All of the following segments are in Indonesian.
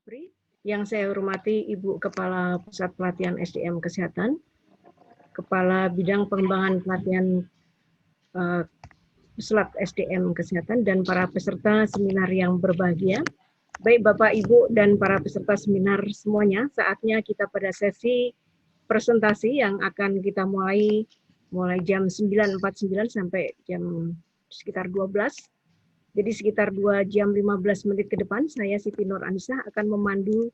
Jupri. Yang saya hormati Ibu Kepala Pusat Pelatihan SDM Kesehatan, Kepala Bidang Pengembangan Pelatihan Pusat SDM Kesehatan, dan para peserta seminar yang berbahagia. Baik Bapak, Ibu, dan para peserta seminar semuanya, saatnya kita pada sesi presentasi yang akan kita mulai jam 9.49 sampai jam sekitar 12. Jadi sekitar 2 jam 15 menit ke depan, saya Siti Nur Anissa akan memandu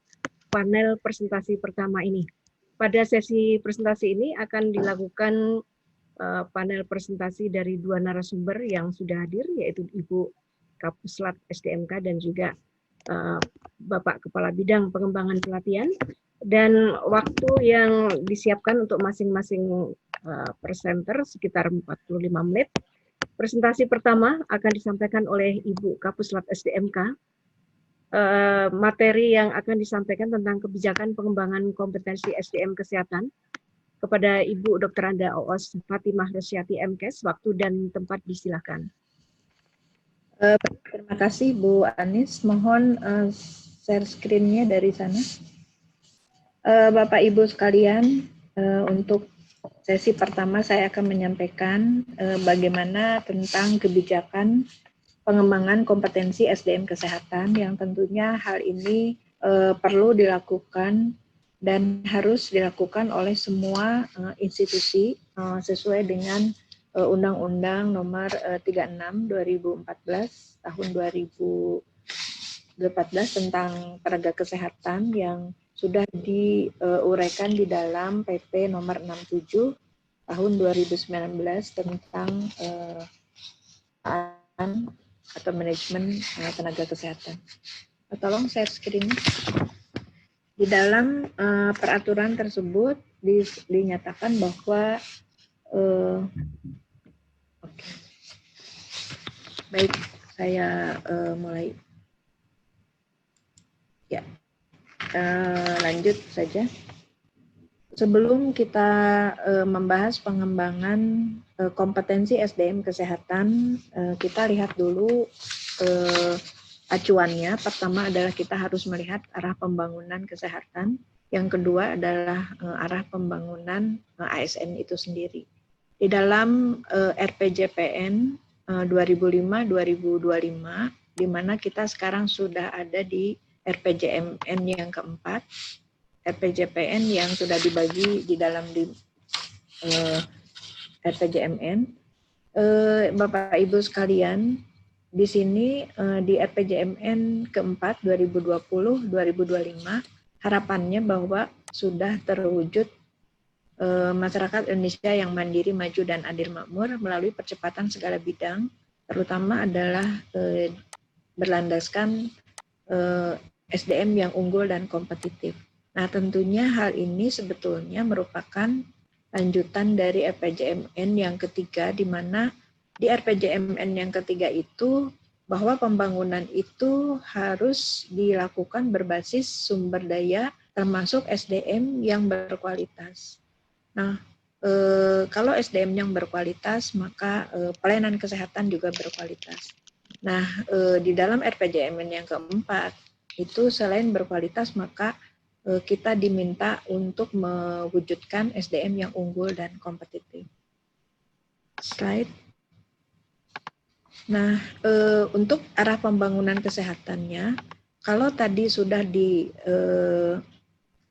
panel presentasi pertama ini. Pada sesi presentasi ini akan dilakukan panel presentasi dari dua narasumber yang sudah hadir, yaitu Ibu Kapuslat SDMK dan juga Bapak Kepala Bidang Pengembangan Pelatihan. Dan waktu yang disiapkan untuk masing-masing presenter sekitar 45 menit. Presentasi pertama akan disampaikan oleh Ibu Kapuslat SDMK. Materi yang akan disampaikan tentang kebijakan pengembangan kompetensi SDM kesehatan kepada Ibu Dr. Anda OOS Fatimah Rosyati MKes. Waktu dan tempat disilakan. Terima kasih Bu Anis. Mohon share screen-nya dari sana. Bapak Ibu sekalian, untuk sesi pertama saya akan menyampaikan bagaimana tentang kebijakan pengembangan kompetensi SDM kesehatan yang tentunya hal ini perlu dilakukan dan harus dilakukan oleh semua institusi sesuai dengan Undang-Undang Nomor 36 2014 tahun 2014 tentang tenaga kesehatan yang sudah diuraikan di dalam PP Nomor 67 tahun 2019 tentang atau manajemen tenaga kesehatan. Tolong share screen. Di dalam peraturan tersebut dinyatakan bahwa baik, saya mulai. Ya, lanjut saja. Sebelum kita membahas pengembangan kompetensi SDM kesehatan, kita lihat dulu acuannya. Pertama adalah kita harus melihat arah pembangunan kesehatan. Yang kedua adalah arah pembangunan ASN itu sendiri. Di dalam RPJPN 2005-2025, di mana kita sekarang sudah ada di RPJMN yang keempat, RPJPN yang sudah dibagi di dalam RPJMN. Bapak Ibu sekalian, di sini di RPJMN keempat 2020-2025, harapannya bahwa sudah terwujud masyarakat Indonesia yang mandiri, maju, dan adil makmur melalui percepatan segala bidang, terutama adalah berlandaskan SDM yang unggul dan kompetitif. Nah, tentunya hal ini sebetulnya merupakan lanjutan dari RPJMN yang ketiga, di mana di RPJMN yang ketiga itu bahwa pembangunan itu harus dilakukan berbasis sumber daya termasuk SDM yang berkualitas. Nah, kalau SDM yang berkualitas, maka pelayanan kesehatan juga berkualitas. Nah, di dalam RPJMN yang keempat itu selain berkualitas, maka kita diminta untuk mewujudkan SDM yang unggul dan kompetitif. Slide. Nah, untuk arah pembangunan kesehatannya, kalau tadi sudah di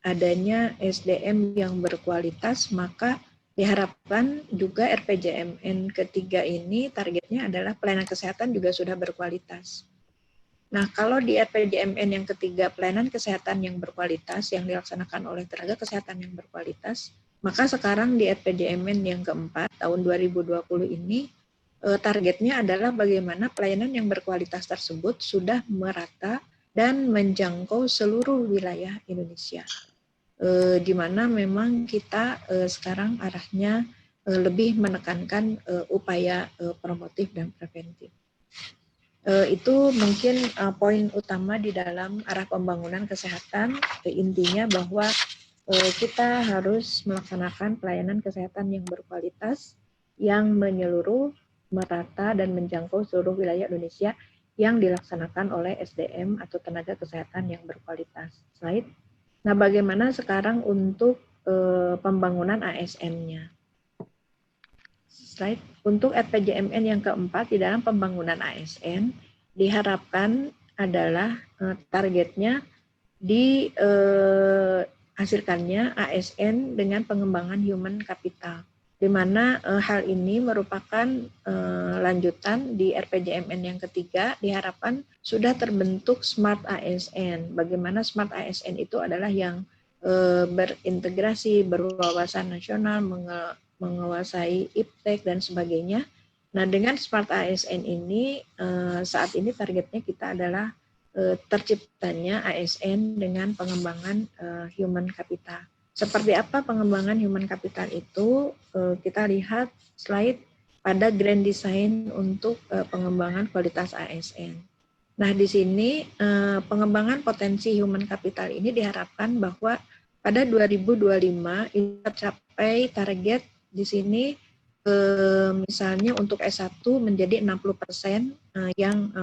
adanya SDM yang berkualitas, maka diharapkan juga RPJMN ketiga ini targetnya adalah pelayanan kesehatan juga sudah berkualitas. Nah, kalau di RPJMN yang ketiga pelayanan kesehatan yang berkualitas yang dilaksanakan oleh tenaga kesehatan yang berkualitas, maka sekarang di RPJMN yang keempat tahun 2020 ini targetnya adalah bagaimana pelayanan yang berkualitas tersebut sudah merata dan menjangkau seluruh wilayah Indonesia. Di mana memang kita sekarang arahnya lebih menekankan upaya promotif dan preventif. Itu mungkin poin utama di dalam arah pembangunan kesehatan. Intinya bahwa kita harus melaksanakan pelayanan kesehatan yang berkualitas, yang menyeluruh, merata, dan menjangkau seluruh wilayah Indonesia yang dilaksanakan oleh SDM atau tenaga kesehatan yang berkualitas. Slide. Nah, bagaimana sekarang untuk pembangunan ASN-nya? Slide. Untuk RPJMN yang keempat, di dalam pembangunan ASN diharapkan adalah targetnya dihasilkannya ASN dengan pengembangan human capital, di mana hal ini merupakan lanjutan di RPJMN yang ketiga. Diharapkan sudah terbentuk Smart ASN. Bagaimana Smart ASN itu adalah yang berintegrasi, berwawasan nasional, menguasai iptek dan sebagainya. Nah, dengan Smart ASN ini saat ini targetnya kita adalah terciptanya ASN dengan pengembangan human capital. Seperti apa pengembangan human capital itu? Kita lihat slide pada grand design untuk pengembangan kualitas ASN. Nah, di sini pengembangan potensi human capital ini diharapkan bahwa pada 2025 ini tercapai target di sini misalnya untuk S1 menjadi 60% yang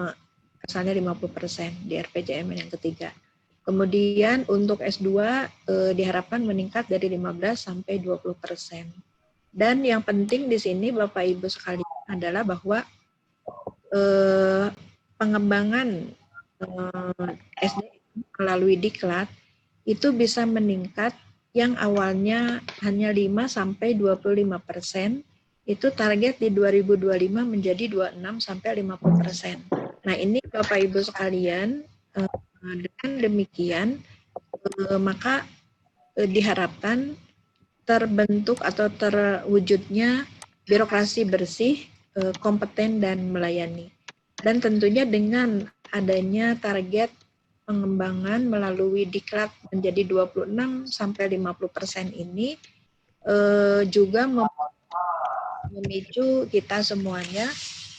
asalnya 50% di RPJMN yang ketiga. Kemudian untuk S2 diharapkan meningkat dari 15 sampai 20%. Dan yang penting di sini Bapak Ibu sekalian adalah bahwa pengembangan SDM melalui diklat itu bisa meningkat yang awalnya hanya 5 sampai 25%, itu target di 2025 menjadi 26 sampai 50%. Nah, ini Bapak Ibu sekalian, dengan demikian maka diharapkan terbentuk atau terwujudnya birokrasi bersih, kompeten dan melayani. Dan tentunya dengan adanya target pengembangan melalui diklat menjadi 26 sampai 50% ini juga memicu kita semuanya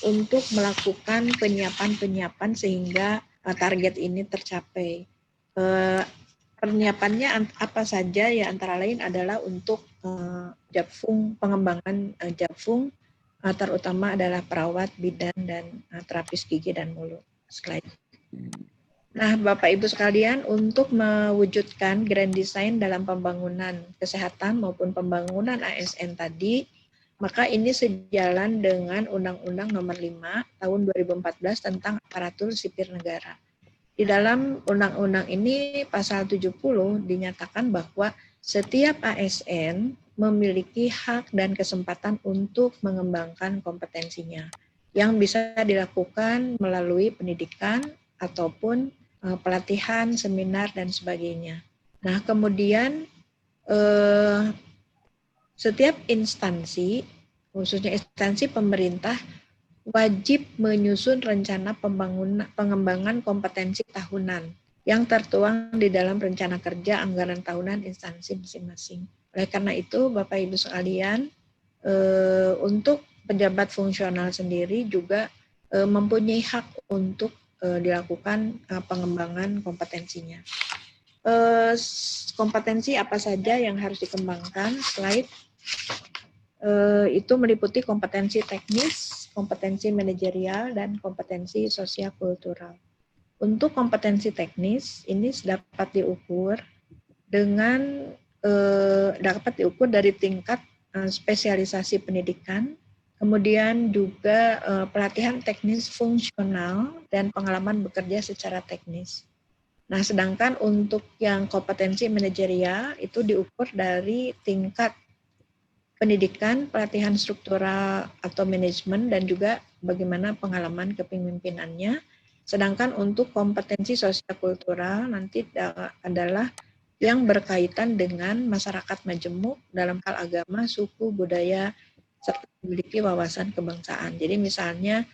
untuk melakukan penyiapan-penyiapan sehingga target ini tercapai. Penyiapannya apa saja ya, antara lain adalah untuk Japfung, pengembangan Japfung, terutama adalah perawat, bidan, dan terapis gigi dan mulut. Slide. Nah, Bapak Ibu sekalian, untuk mewujudkan grand design dalam pembangunan kesehatan maupun pembangunan ASN tadi, maka ini sejalan dengan Undang-Undang Nomor 5 Tahun 2014 tentang Aparatur Sipil Negara. Di dalam undang-undang ini pasal 70 dinyatakan bahwa setiap ASN memiliki hak dan kesempatan untuk mengembangkan kompetensinya yang bisa dilakukan melalui pendidikan ataupun pelatihan, seminar, dan sebagainya. Nah, kemudian setiap instansi, khususnya instansi pemerintah, wajib menyusun rencana pengembangan kompetensi tahunan yang tertuang di dalam rencana kerja anggaran tahunan instansi masing-masing. Oleh karena itu, Bapak Ibu sekalian, untuk pejabat fungsional sendiri juga mempunyai hak untuk dilakukan pengembangan kompetensinya. Kompetensi apa saja yang harus dikembangkan? Slide. Itu meliputi kompetensi teknis, kompetensi manajerial, dan kompetensi sosial kultural. Untuk kompetensi teknis ini dapat diukur dengan dapat diukur dari tingkat spesialisasi pendidikan, kemudian juga pelatihan teknis fungsional dan pengalaman bekerja secara teknis. Nah, sedangkan untuk yang kompetensi manajerial itu diukur dari tingkat pendidikan, pelatihan struktural atau manajemen, dan juga bagaimana pengalaman kepemimpinannya. Sedangkan untuk kompetensi sosial kultural nanti adalah yang berkaitan dengan masyarakat majemuk dalam hal agama, suku, budaya, serta memiliki wawasan kebangsaan. Jadi misalnya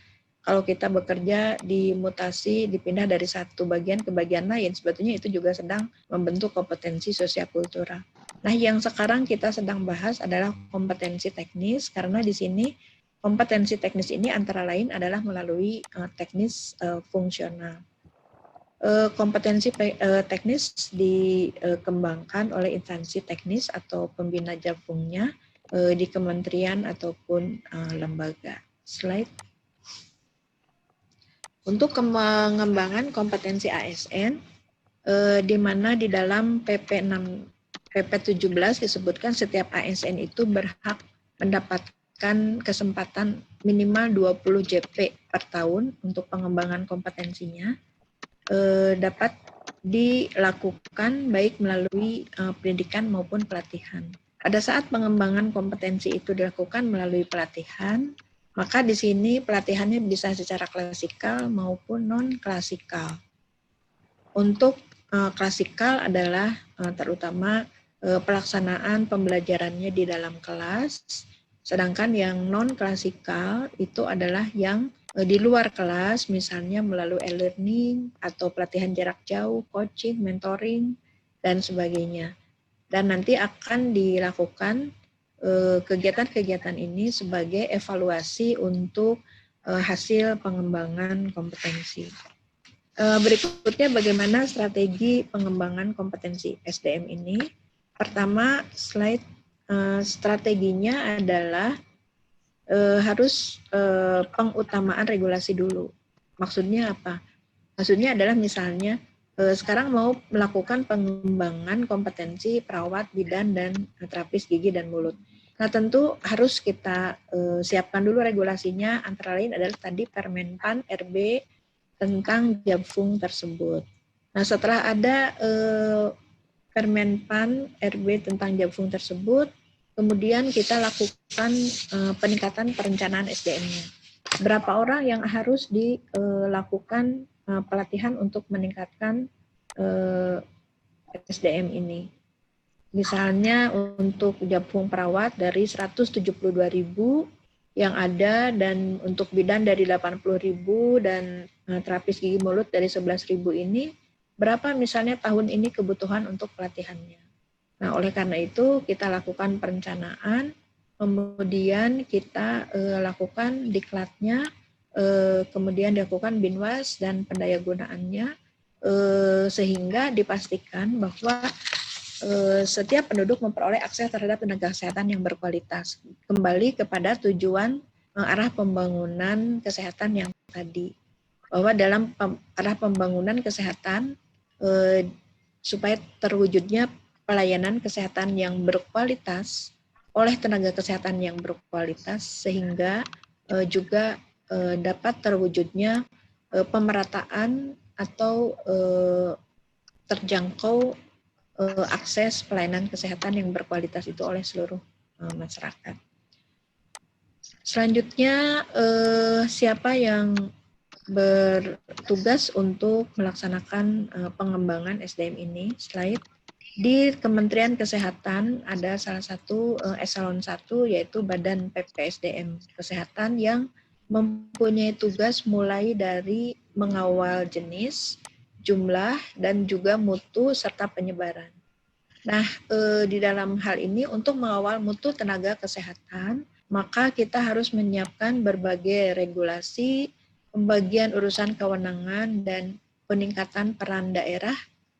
kalau kita bekerja di mutasi, dipindah dari satu bagian ke bagian lain, sebetulnya itu juga sedang membentuk kompetensi sosial kultural. Nah, yang sekarang kita sedang bahas adalah kompetensi teknis, karena di sini kompetensi teknis ini antara lain adalah melalui teknis fungsional. Kompetensi teknis dikembangkan oleh instansi teknis atau pembina Japfungnya di kementerian ataupun lembaga. Slide. untuk pengembangan kompetensi ASN, di mana di dalam PP 17 disebutkan setiap ASN itu berhak mendapatkan kesempatan minimal 20 JP per tahun untuk pengembangan kompetensinya, dapat dilakukan baik melalui pendidikan maupun pelatihan. Pada saat pengembangan kompetensi itu dilakukan melalui pelatihan, maka di sini pelatihannya bisa secara klasikal maupun non-klasikal. Untuk klasikal adalah terutama pelaksanaan pembelajarannya di dalam kelas, sedangkan yang non-klasikal itu adalah yang di luar kelas, misalnya melalui e-learning atau pelatihan jarak jauh, coaching, mentoring, dan sebagainya. Dan nanti akan dilakukan kegiatan-kegiatan ini sebagai evaluasi untuk hasil pengembangan kompetensi. Berikutnya bagaimana strategi pengembangan kompetensi SDM ini. Pertama, slide strateginya adalah harus pengutamaan regulasi dulu. Maksudnya apa? Maksudnya adalah misalnya sekarang mau melakukan pengembangan kompetensi perawat, bidan, dan terapis gigi dan mulut. Nah tentu harus kita siapkan dulu regulasinya, antara lain adalah tadi Permenpan RB tentang Jabfung tersebut. Nah setelah ada Permenpan RB tentang Jabfung tersebut, kemudian kita lakukan peningkatan perencanaan SDM-nya. Berapa orang yang harus dilakukan pelatihan untuk meningkatkan SDM ini. Misalnya untuk Jabfung perawat dari 172.000 yang ada, dan untuk bidan dari 80.000 dan terapis gigi mulut dari 11.000 ini, berapa misalnya tahun ini kebutuhan untuk pelatihannya. Nah, oleh karena itu kita lakukan perencanaan, kemudian kita lakukan diklatnya, kemudian dilakukan binwas dan pendayagunaannya, sehingga dipastikan bahwa setiap penduduk memperoleh akses terhadap tenaga kesehatan yang berkualitas. Kembali kepada tujuan arah pembangunan kesehatan yang tadi, bahwa dalam arah pembangunan kesehatan supaya terwujudnya pelayanan kesehatan yang berkualitas oleh tenaga kesehatan yang berkualitas, sehingga juga dapat terwujudnya pemerataan atau terjangkau akses pelayanan kesehatan yang berkualitas itu oleh seluruh masyarakat. Selanjutnya, siapa yang bertugas untuk melaksanakan pengembangan SDM ini? Slide. Di Kementerian Kesehatan ada salah satu eselon 1, yaitu Badan PPSDM Kesehatan, yang mempunyai tugas mulai dari mengawal jenis, jumlah, dan juga mutu serta penyebaran. Nah, di dalam hal ini untuk mengawal mutu tenaga kesehatan, maka kita harus menyiapkan berbagai regulasi, pembagian urusan kewenangan, dan peningkatan peran daerah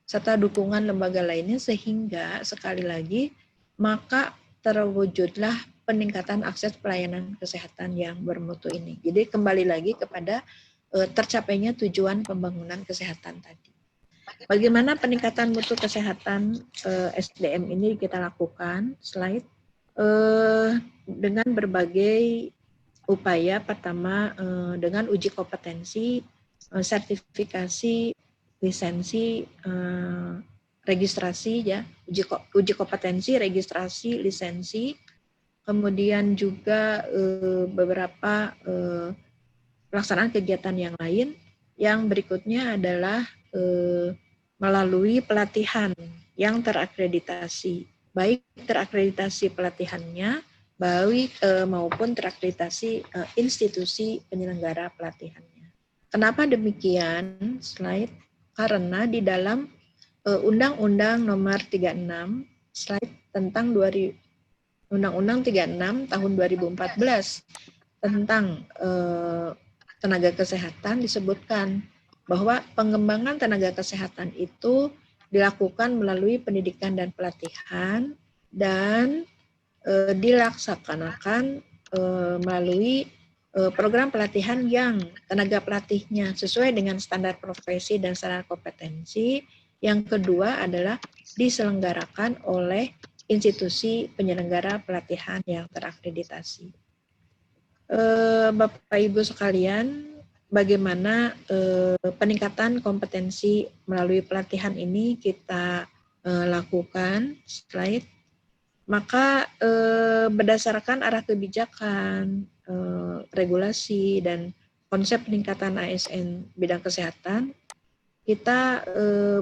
serta dukungan lembaga lainnya, sehingga sekali lagi maka terwujudlah peningkatan akses pelayanan kesehatan yang bermutu ini. Jadi kembali lagi kepada tercapainya tujuan pembangunan kesehatan tadi. Bagaimana peningkatan mutu kesehatan SDM ini kita lakukan? Slide. Dengan berbagai upaya. Pertama, dengan uji kompetensi, sertifikasi, lisensi, registrasi, ya, uji kompetensi, registrasi, lisensi, kemudian juga beberapa pelaksanaan kegiatan yang lain. Yang berikutnya adalah melalui pelatihan yang terakreditasi, baik terakreditasi pelatihannya, baik maupun terakreditasi institusi penyelenggara pelatihannya. Kenapa demikian? Slide. Karena di dalam Undang-Undang Nomor 36, slide, tentang Undang-Undang 36 tahun 2014 tentang tenaga kesehatan disebutkan bahwa pengembangan tenaga kesehatan itu dilakukan melalui pendidikan dan pelatihan, dan dilaksanakan melalui program pelatihan yang tenaga pelatihnya sesuai dengan standar profesi dan standar kompetensi. Yang kedua adalah diselenggarakan oleh institusi penyelenggara pelatihan yang terakreditasi. Bapak Ibu sekalian, bagaimana peningkatan kompetensi melalui pelatihan ini kita lakukan? Slide. Maka berdasarkan arah kebijakan, regulasi, dan konsep peningkatan ASN bidang kesehatan, kita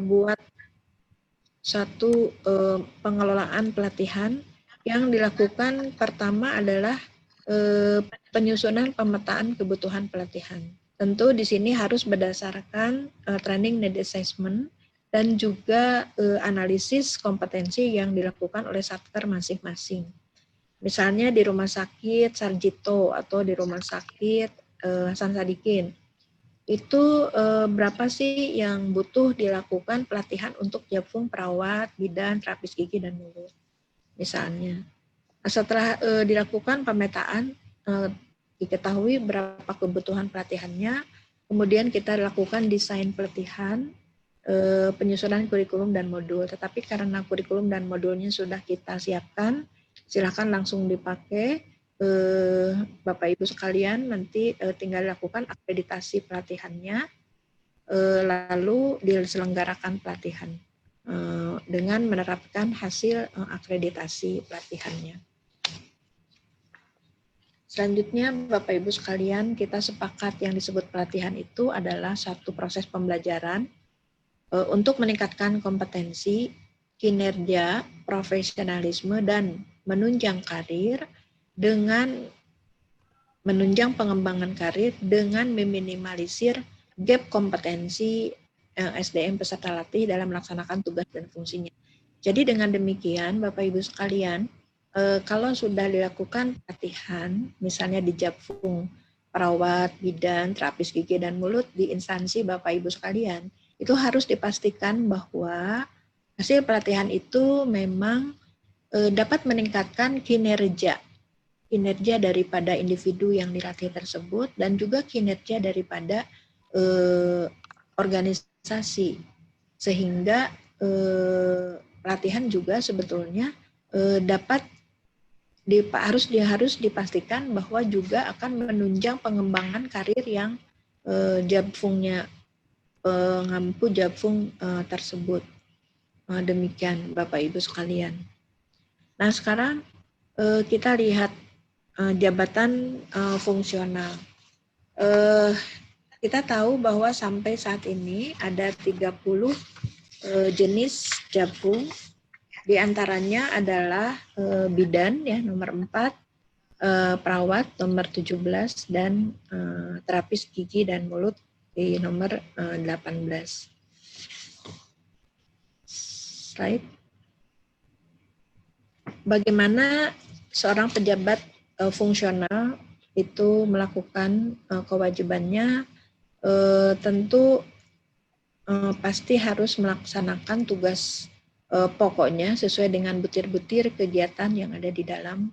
buat satu pengelolaan pelatihan yang dilakukan. Pertama adalah penyusunan pemetaan kebutuhan pelatihan. Tentu di sini harus berdasarkan training need assessment dan juga analisis kompetensi yang dilakukan oleh satker masing-masing. Misalnya di Rumah Sakit Sarjito atau di Rumah Sakit Hasan Sadikin, itu berapa sih yang butuh dilakukan pelatihan untuk Japfung, perawat, bidan, terapis gigi, dan mulut. Misalnya, setelah dilakukan pemetaan, diketahui berapa kebutuhan pelatihannya, kemudian kita lakukan desain pelatihan, penyusunan kurikulum dan modul. Tetapi karena kurikulum dan modulnya sudah kita siapkan, silakan langsung dipakai. Bapak Ibu sekalian, nanti tinggal lakukan akreditasi pelatihannya, lalu diselenggarakan pelatihan dengan menerapkan hasil akreditasi pelatihannya. Selanjutnya, Bapak Ibu sekalian, kita sepakat yang disebut pelatihan itu adalah satu proses pembelajaran untuk meningkatkan kompetensi, kinerja, profesionalisme, dan menunjang karir dengan menunjang pengembangan karir dengan meminimalisir gap kompetensi SDM peserta latih dalam melaksanakan tugas dan fungsinya. Jadi dengan demikian, Bapak Ibu sekalian, kalau sudah dilakukan pelatihan, misalnya di Japfung, perawat, bidan, terapis gigi, dan mulut di instansi Bapak Ibu sekalian, itu harus dipastikan bahwa hasil pelatihan itu memang dapat meningkatkan kinerja daripada individu yang dilatih tersebut dan juga kinerja daripada organisasi, sehingga pelatihan juga sebetulnya harus dipastikan bahwa juga akan menunjang pengembangan karir yang Japfungnya pengampu Japfung tersebut. Demikian Bapak Ibu sekalian. Nah, sekarang kita lihat jabatan fungsional. Kita tahu bahwa sampai saat ini ada 30 jenis Japfung. Di antaranya adalah bidan ya nomor 4, perawat nomor 17, dan terapis gigi dan mulut di nomor 18. Slide. Bagaimana seorang pejabat fungsional itu melakukan kewajibannya, tentu pasti harus melaksanakan tugas pokoknya sesuai dengan butir-butir kegiatan yang ada di dalam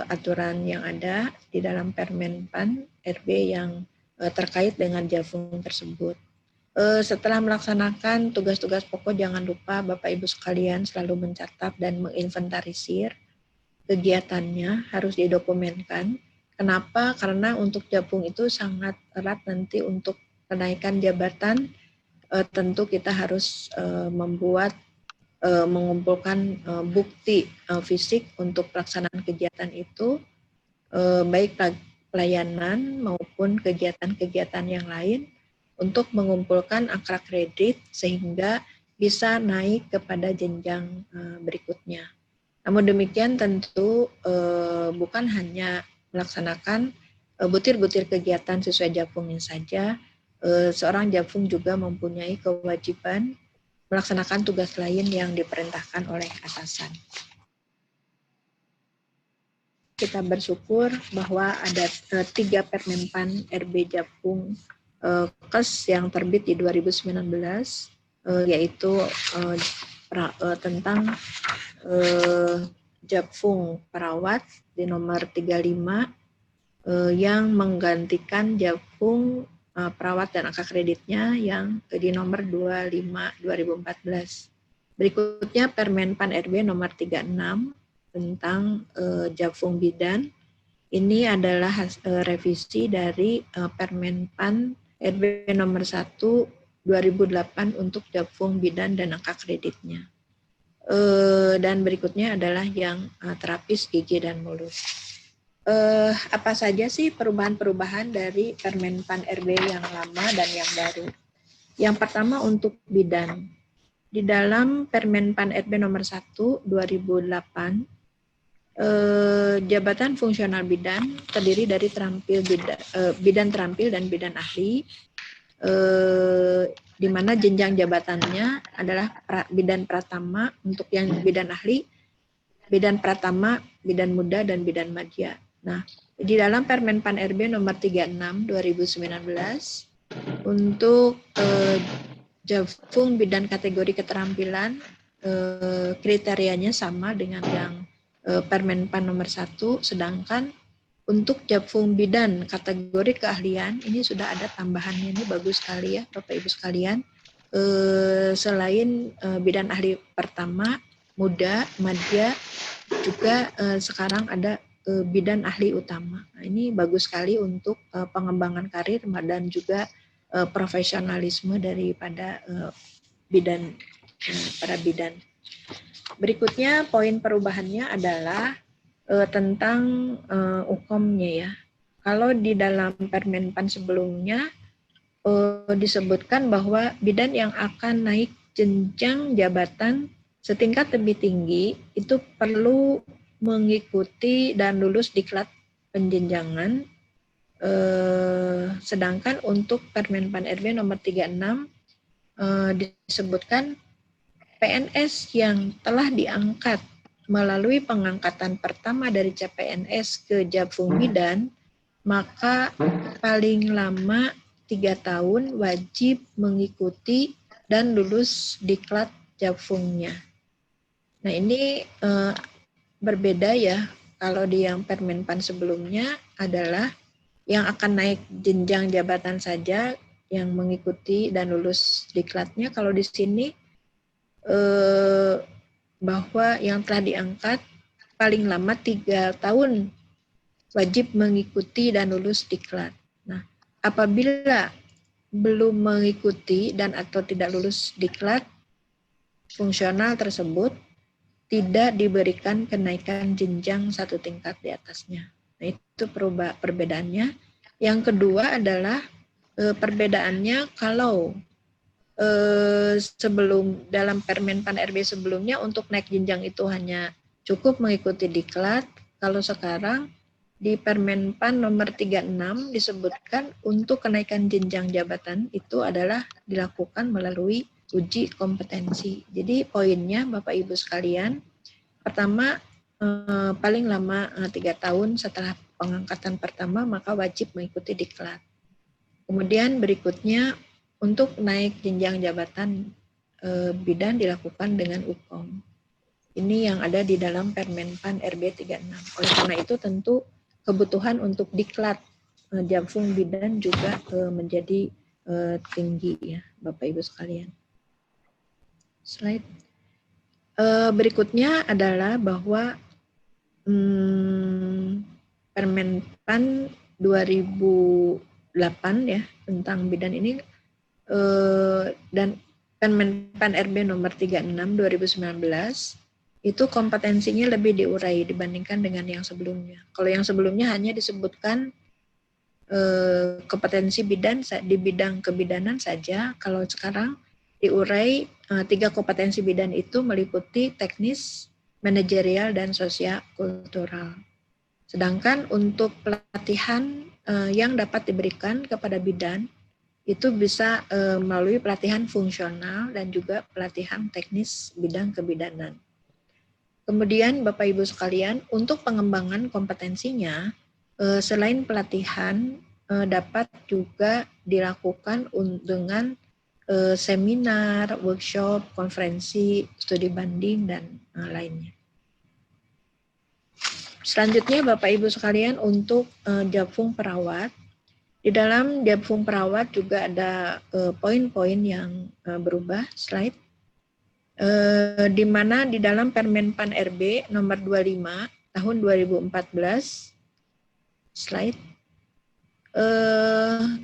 aturan yang ada di dalam Permenpan RB yang terkait dengan Japfung tersebut. Setelah melaksanakan tugas-tugas pokok, jangan lupa Bapak Ibu sekalian selalu mencatat dan menginventarisir kegiatannya, harus didokumenkan. Kenapa? Karena untuk Japfung itu sangat erat nanti untuk kenaikan jabatan, tentu kita harus mengumpulkan bukti fisik untuk pelaksanaan kegiatan itu, baik pelayanan maupun kegiatan-kegiatan yang lain, untuk mengumpulkan angka kredit sehingga bisa naik kepada jenjang berikutnya. Namun demikian tentu bukan hanya melaksanakan butir-butir kegiatan sesuai Japfungnya saja, seorang Japfung juga mempunyai kewajiban melaksanakan tugas lain yang diperintahkan oleh atasan. Kita bersyukur bahwa ada 3 Permenpan RB Japfung KES yang terbit di 2019, yaitu tentang Japfung perawat di nomor 35, yang menggantikan Japfung perawat dan angka kreditnya yang di nomor 25 2014. Berikutnya Permen Pan RB nomor 36 tentang Japfung Bidan. Ini adalah revisi dari Permen Pan RB nomor 1 2008 untuk Japfung Bidan dan angka kreditnya. Dan berikutnya adalah yang terapis gigi dan mulut. Apa saja sih perubahan-perubahan dari Permen Pan RB yang lama dan yang baru? Yang pertama untuk bidan. Di dalam Permen Pan RB nomor 1 2008, jabatan fungsional bidan terdiri dari bidan terampil dan bidan ahli, di mana jenjang jabatannya adalah bidan pratama untuk yang bidan ahli, bidan pratama, bidan muda, dan bidan madya. Nah, di dalam Permen Pan RB nomor 36 2019 untuk Japfung bidan kategori keterampilan kriterianya sama dengan yang Permen Pan nomor 1, sedangkan untuk Japfung bidan kategori keahlian ini sudah ada tambahannya, ini bagus sekali ya Bapak Ibu sekalian. Selain bidan ahli pertama, muda, madya, juga sekarang ada bidan ahli utama. Nah, ini bagus sekali untuk pengembangan karir dan juga profesionalisme daripada bidan, para bidan. Berikutnya poin perubahannya adalah tentang UKOM-nya ya. Kalau di dalam Permen Pan sebelumnya disebutkan bahwa bidan yang akan naik jenjang jabatan setingkat lebih tinggi itu perlu mengikuti dan lulus diklat penjenjangan. Sedangkan untuk Permen Pan RB nomor 36 disebutkan PNS yang telah diangkat melalui pengangkatan pertama dari CPNS ke Japfung Bidan, maka paling lama 3 tahun wajib mengikuti dan lulus diklat Japfungnya. Nah ini berbeda ya, kalau di yang Permen Pan sebelumnya adalah yang akan naik jenjang jabatan saja yang mengikuti dan lulus diklatnya. Kalau di sini bahwa yang telah diangkat paling lama 3 tahun wajib mengikuti dan lulus diklat. Nah, apabila belum mengikuti dan atau tidak lulus diklat, fungsional tersebut tidak diberikan kenaikan jenjang 1 tingkat di atasnya. Nah, itu perbedaannya. Yang kedua adalah perbedaannya kalau sebelum dalam Permen Pan RB sebelumnya untuk naik jenjang itu hanya cukup mengikuti diklat. Kalau sekarang di Permen Pan nomor 36 disebutkan untuk kenaikan jenjang jabatan itu adalah dilakukan melalui uji kompetensi. Jadi poinnya Bapak Ibu sekalian, pertama paling lama 3 tahun setelah pengangkatan pertama maka wajib mengikuti diklat. Kemudian berikutnya untuk naik jenjang jabatan bidan dilakukan dengan UKOM. Ini yang ada di dalam Permen Pan RB 36. Oleh karena itu tentu kebutuhan untuk diklat Japfung bidan juga menjadi tinggi ya Bapak Ibu sekalian. Slide. Berikutnya adalah bahwa Permen Pan 2008 ya tentang bidan ini dan Permen Pan RB nomor 36 2019 itu kompetensinya lebih diurai dibandingkan dengan yang sebelumnya. Kalau yang sebelumnya hanya disebutkan kompetensi bidan di bidang kebidanan saja, kalau sekarang diurai 3 kompetensi bidan itu meliputi teknis, manajerial, dan sosial kultural. Sedangkan untuk pelatihan yang dapat diberikan kepada bidan itu bisa melalui pelatihan fungsional dan juga pelatihan teknis bidang kebidanan. Kemudian Bapak Ibu sekalian, untuk pengembangan kompetensinya, selain pelatihan dapat juga dilakukan dengan seminar, workshop, konferensi, studi banding, dan lainnya. Selanjutnya Bapak Ibu sekalian untuk Japfung perawat. Di dalam Japfung perawat juga ada poin-poin yang berubah, slide. Di mana di dalam Permen Pan RB nomor 25 tahun 2014, slide,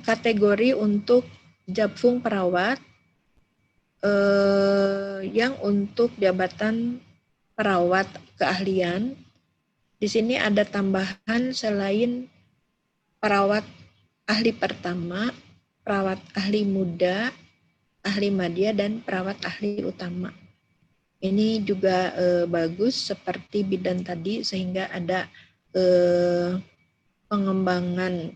kategori untuk Japfung perawat yang untuk jabatan perawat keahlian. Di sini ada tambahan selain perawat ahli pertama, perawat ahli muda, ahli madya, dan perawat ahli utama. Ini juga bagus seperti bidan tadi, sehingga ada pengembangan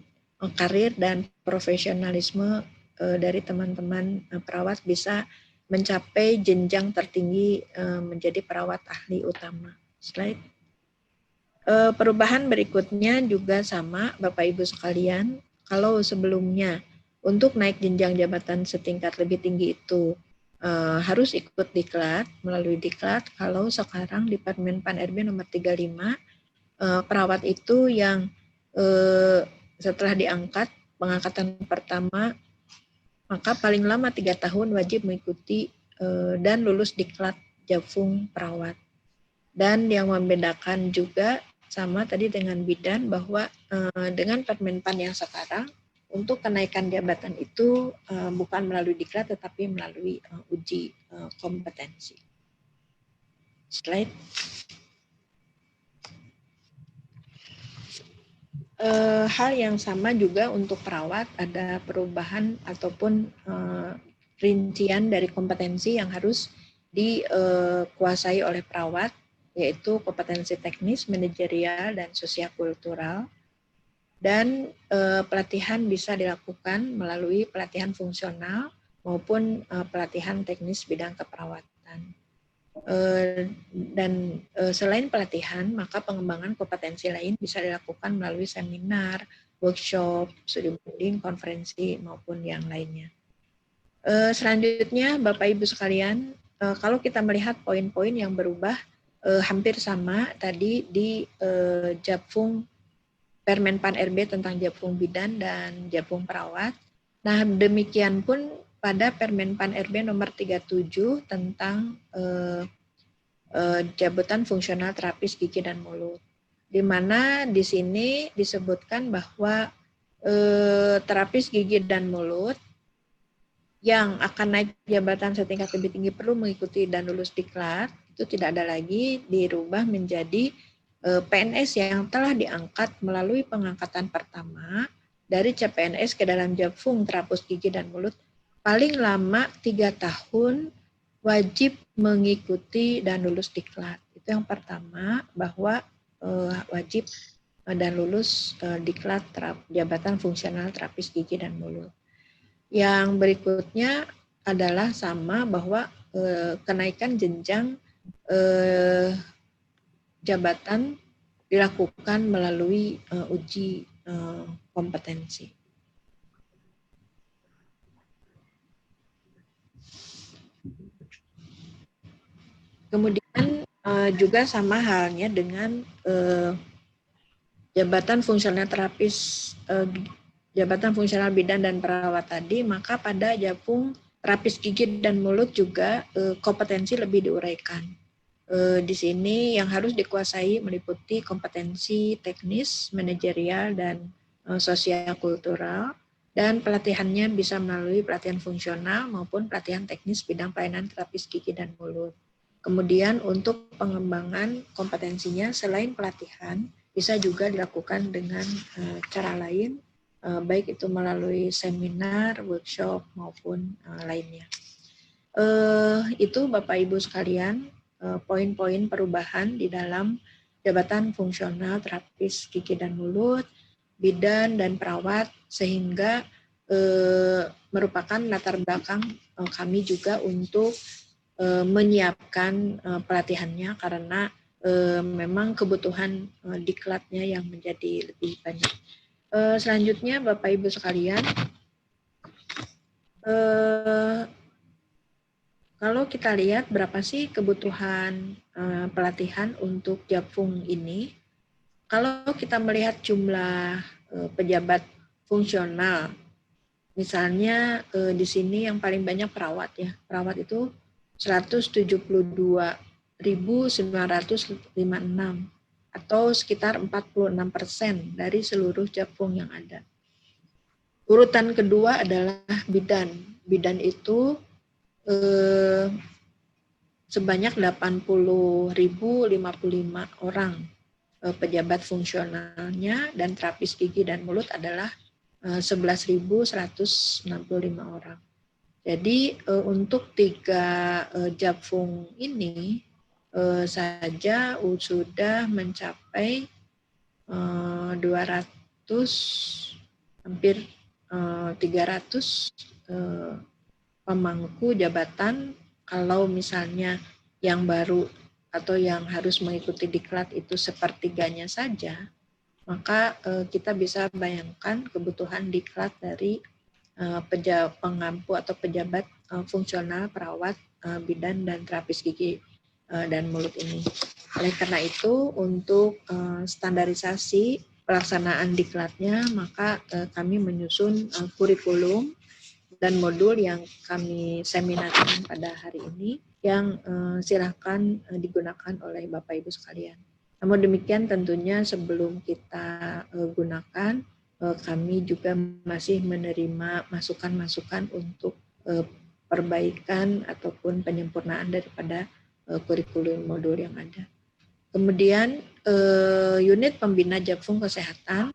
karir dan profesionalisme dari teman-teman perawat bisa mencapai jenjang tertinggi menjadi perawat ahli utama. Slide. Perubahan berikutnya juga sama Bapak Ibu sekalian. Kalau sebelumnya untuk naik jenjang jabatan setingkat lebih tinggi itu harus ikut diklat, melalui diklat. Kalau sekarang di Permen Pan RB nomor 35, perawat itu yang setelah diangkat, pengangkatan pertama, maka paling lama 3 tahun wajib mengikuti dan lulus diklat Japfung perawat. Dan yang membedakan juga sama tadi dengan bidan, bahwa dengan Permen Pan yang sekarang, untuk kenaikan jabatan itu bukan melalui diklat tetapi melalui uji kompetensi. Slide. Hal yang sama juga untuk perawat, ada perubahan ataupun rincian dari kompetensi yang harus dikuasai oleh perawat, yaitu kompetensi teknis, manajerial, dan sosial-kultural. Dan pelatihan bisa dilakukan melalui pelatihan fungsional maupun pelatihan teknis bidang keperawatan. Dan selain pelatihan, maka pengembangan kompetensi lain bisa dilakukan melalui seminar, workshop, studi banding, konferensi, maupun yang lainnya. Selanjutnya, Bapak Ibu sekalian, kalau kita melihat poin-poin yang berubah hampir sama tadi di Japfung Permen Pan RB tentang Japfung bidan dan Japfung perawat. Nah, demikian pun pada Permen Pan RB nomor 37 tentang jabatan fungsional terapis gigi dan mulut. Di mana di sini disebutkan bahwa terapis gigi dan mulut yang akan naik jabatan setingkat lebih tinggi perlu mengikuti dan lulus diklat, itu tidak ada lagi, dirubah menjadi PNS yang telah diangkat melalui pengangkatan pertama dari CPNS ke dalam Japfung terapus gigi dan mulut paling lama 3 tahun wajib mengikuti dan lulus diklat. Itu yang pertama, bahwa wajib dan lulus diklat jabatan fungsional terapis gigi dan mulut. Yang berikutnya adalah sama, bahwa kenaikan jenjang jabatan dilakukan melalui uji kompetensi. Kemudian juga sama halnya dengan jabatan fungsional terapis, jabatan fungsional bidan dan perawat tadi, maka pada Japfung terapis gigi dan mulut juga kompetensi lebih diuraikan. Di sini yang harus dikuasai meliputi kompetensi teknis, manajerial, dan sosial kultural, dan pelatihannya bisa melalui pelatihan fungsional maupun pelatihan teknis bidang pelayanan terapis gigi dan mulut. Kemudian untuk pengembangan kompetensinya selain pelatihan bisa juga dilakukan dengan cara lain, baik itu melalui seminar, workshop, maupun lainnya. Itu Bapak Ibu sekalian, poin-poin perubahan di dalam jabatan fungsional terapis gigi dan mulut, bidan dan perawat, sehingga merupakan latar belakang kami juga untuk menyiapkan pelatihannya, karena memang kebutuhan diklatnya yang menjadi lebih banyak. Selanjutnya Bapak Ibu sekalian, kalau kita lihat berapa sih kebutuhan pelatihan untuk Japfung ini, kalau kita melihat jumlah pejabat fungsional, misalnya di sini yang paling banyak perawat ya. Perawat itu 172.956 atau sekitar 46% dari seluruh Japung yang ada. Urutan kedua adalah bidan. Bidan itu sebanyak 80.055 orang pejabat fungsionalnya, dan terapis gigi dan mulut adalah 11.165 orang. Jadi untuk 3 Japfung ini saja sudah mencapai 200, hampir 300 pemangku jabatan. Kalau misalnya yang baru atau yang harus mengikuti diklat itu sepertiganya saja, maka kita bisa bayangkan kebutuhan diklat dari pengampu atau pejabat fungsional, perawat, bidan, dan terapis gigi dan mulut ini. Oleh karena itu, untuk standarisasi pelaksanaan diklatnya, maka kami menyusun kurikulum dan modul yang kami seminarkan pada hari ini, yang silakan digunakan oleh Bapak Ibu sekalian. Namun demikian, tentunya sebelum kita gunakan, kami juga masih menerima masukan-masukan untuk perbaikan ataupun penyempurnaan daripada kurikulum modul yang ada. Kemudian unit pembina Japfung Kesehatan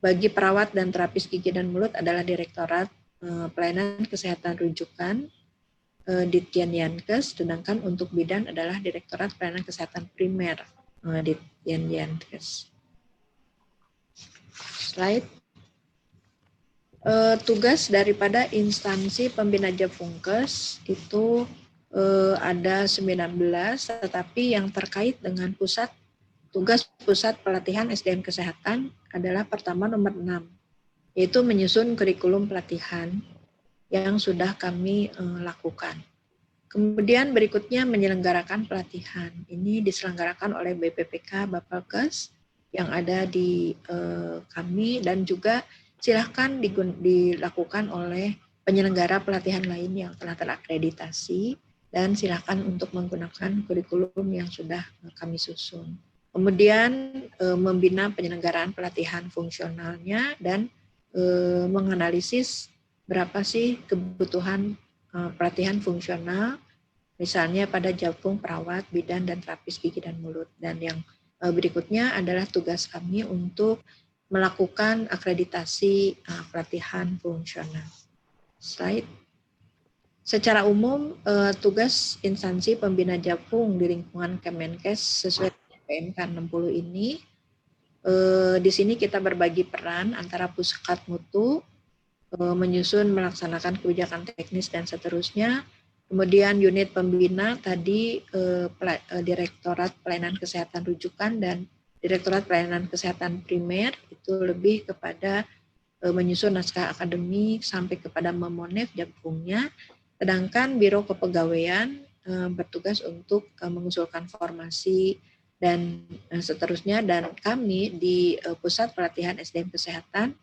bagi perawat dan terapis gigi dan mulut adalah Direktorat Pelayanan Kesehatan Rujukan Ditjen Yankes, sedangkan untuk bidan adalah Direktorat Pelayanan Kesehatan Primer Ditjen Yankes. Slide. Tugas daripada instansi pembina Japfungkes itu ada 19, tetapi yang terkait dengan tugas pusat pelatihan SDM kesehatan adalah pertama nomor 6, yaitu menyusun kurikulum pelatihan yang sudah kami lakukan. Kemudian berikutnya menyelenggarakan pelatihan. Ini diselenggarakan oleh BPPK Bapelkes yang ada di kami, dan juga silahkan dilakukan oleh penyelenggara pelatihan lain yang telah terakreditasi, dan silahkan untuk menggunakan kurikulum yang sudah kami susun. Kemudian membina penyelenggaraan pelatihan fungsionalnya dan menganalisis berapa sih kebutuhan pelatihan fungsional, misalnya pada Japfung, perawat, bidan, dan terapis gigi dan mulut. Dan yang berikutnya adalah tugas kami untuk melakukan akreditasi pelatihan fungsional. Slide. Secara umum, tugas instansi pembina Japfung di lingkungan Kemenkes sesuai PMK 60 ini, di sini kita berbagi peran antara puskat mutu, menyusun, melaksanakan kebijakan teknis, dan seterusnya. Kemudian unit pembina tadi Direktorat Pelayanan Kesehatan Rujukan dan Direktorat Pelayanan Kesehatan Primer itu lebih kepada menyusun naskah akademik sampai kepada memonef Japfungnya. Sedangkan Biro Kepegawaian bertugas untuk mengusulkan formasi dan seterusnya, dan kami di Pusat Pelatihan SDM Kesehatan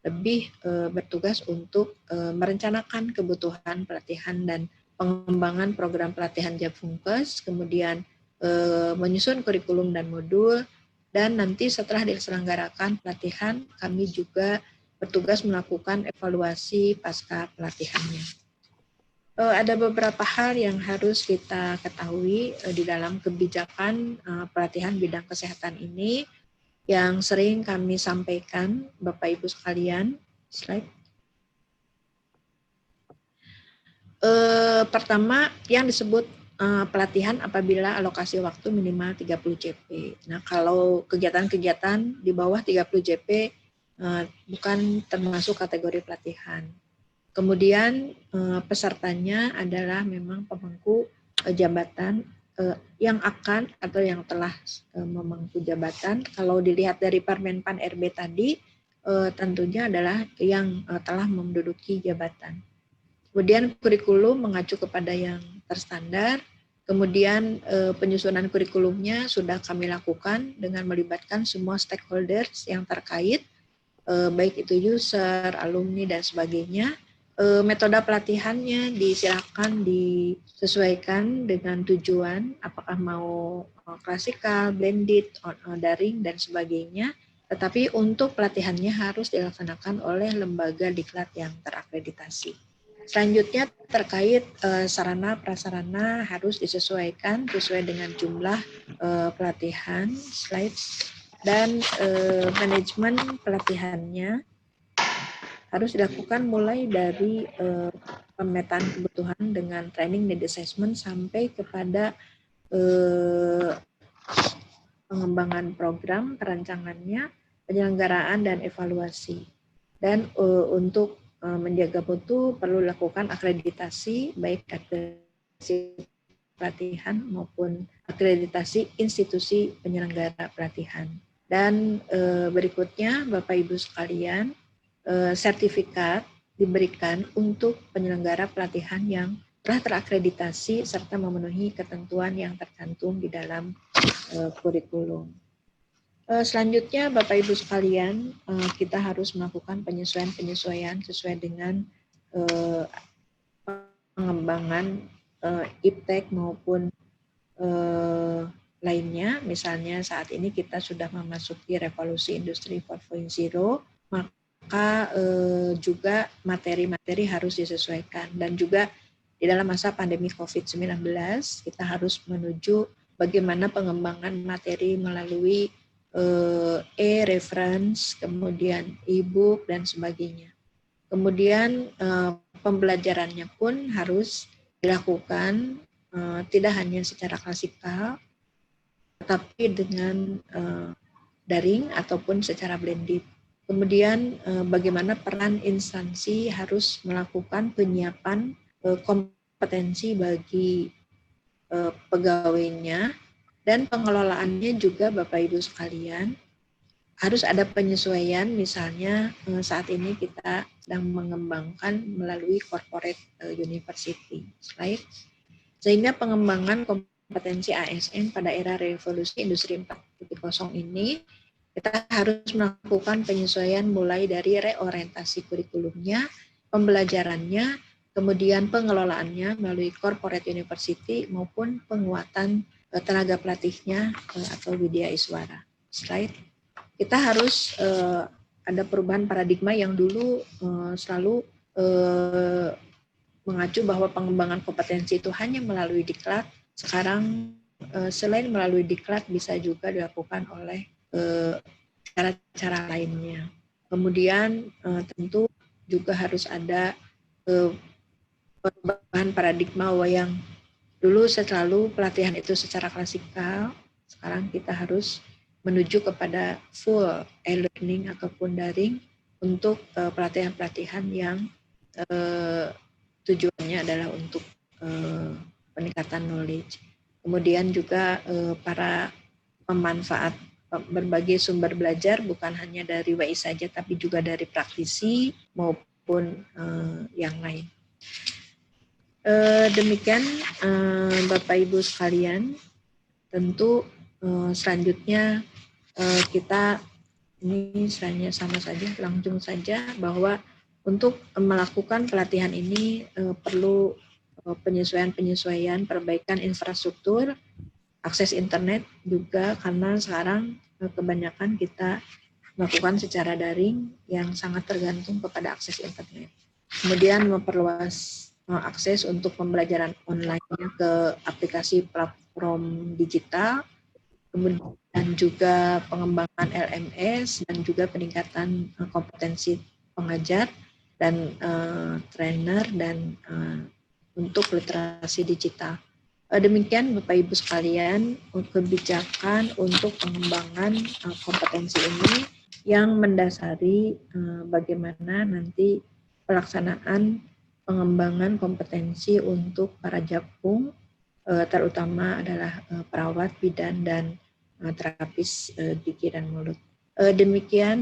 lebih bertugas untuk merencanakan kebutuhan pelatihan dan pengembangan program pelatihan Japfungkes, kemudian menyusun kurikulum dan modul, dan nanti setelah diselenggarakan pelatihan, kami juga bertugas melakukan evaluasi pasca pelatihannya. Ada beberapa hal yang harus kita ketahui di dalam kebijakan pelatihan bidang kesehatan ini yang sering kami sampaikan, Bapak Ibu sekalian. Slide. Pertama, yang disebut pelatihan apabila alokasi waktu minimal 30 JP. Nah, kalau kegiatan-kegiatan di bawah 30 JP bukan termasuk kategori pelatihan. Kemudian pesertanya adalah memang pemangku jabatan yang akan atau yang telah memangku jabatan. Kalau dilihat dari Permenpan RB tadi, tentunya adalah yang telah menduduki jabatan. Kemudian kurikulum mengacu kepada yang terstandar, Kemudian penyusunan kurikulumnya sudah kami lakukan dengan melibatkan semua stakeholders yang terkait, baik itu user, alumni, dan sebagainya. Metode pelatihannya disilakan disesuaikan dengan tujuan, apakah mau klasikal, blended, daring, dan sebagainya. Tetapi untuk pelatihannya harus dilaksanakan oleh lembaga diklat yang terakreditasi. Selanjutnya terkait sarana prasarana harus disesuaikan sesuai dengan jumlah pelatihan, slides, dan manajemen pelatihannya harus dilakukan mulai dari pemetaan kebutuhan dengan training need assessment sampai kepada pengembangan program, perancangannya, penyelenggaraan, dan evaluasi. Dan untuk menjaga mutu perlu dilakukan akreditasi, baik akreditasi pelatihan maupun akreditasi institusi penyelenggara pelatihan. Dan berikutnya Bapak Ibu sekalian, sertifikat diberikan untuk penyelenggara pelatihan yang telah terakreditasi serta memenuhi ketentuan yang tercantum di dalam kurikulum. Selanjutnya Bapak Ibu sekalian, kita harus melakukan penyesuaian-penyesuaian sesuai dengan pengembangan iptek maupun lainnya. Misalnya saat ini kita sudah memasuki revolusi industri 4.0, maka juga materi-materi harus disesuaikan. Dan juga di dalam masa pandemi COVID-19 kita harus menuju bagaimana pengembangan materi melalui e-reference, kemudian e-book, dan sebagainya. Kemudian pembelajarannya pun harus dilakukan tidak hanya secara klasikal, tetapi dengan daring ataupun secara blended. Kemudian bagaimana peran instansi harus melakukan penyiapan kompetensi bagi pegawainya, dan pengelolaannya juga Bapak Ibu sekalian harus ada penyesuaian. Misalnya saat ini kita sedang mengembangkan melalui corporate university slide, sehingga pengembangan kompetensi ASN pada era revolusi industri 4.0 ini kita harus melakukan penyesuaian mulai dari reorientasi kurikulumnya, pembelajarannya, kemudian pengelolaannya melalui corporate university maupun penguatan tenaga pelatihnya atau Widya Iswara. Slide. Kita harus ada perubahan paradigma yang dulu selalu mengacu bahwa pengembangan kompetensi itu hanya melalui diklat. Sekarang selain melalui diklat bisa juga dilakukan oleh cara-cara lainnya. Kemudian tentu juga harus ada perubahan paradigma bahwa yang dulu selalu pelatihan itu secara klasikal, sekarang kita harus menuju kepada full e-learning ataupun daring untuk pelatihan-pelatihan yang tujuannya adalah untuk peningkatan knowledge. Kemudian juga para pemanfaat berbagai sumber belajar bukan hanya dari WI saja, tapi juga dari praktisi maupun yang lain. Demikian Bapak Ibu sekalian, tentu selanjutnya kita ini sebenarnya sama saja, langsung saja bahwa untuk melakukan pelatihan ini perlu penyesuaian-penyesuaian, perbaikan infrastruktur, akses internet juga, karena sekarang kebanyakan kita melakukan secara daring yang sangat tergantung kepada akses internet. Kemudian memperluas akses untuk pembelajaran online ke aplikasi platform digital, kemudian juga pengembangan LMS dan juga peningkatan kompetensi pengajar dan trainer dan untuk literasi digital. Demikian Bapak Ibu sekalian kebijakan untuk pengembangan kompetensi ini yang mendasari bagaimana nanti pelaksanaan pengembangan kompetensi untuk para jakpung, terutama adalah perawat, bidan, dan terapis gigi dan mulut. Demikian,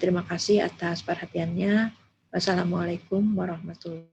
terima kasih atas perhatiannya. Wassalamualaikum warahmatullahi wabarakatuh.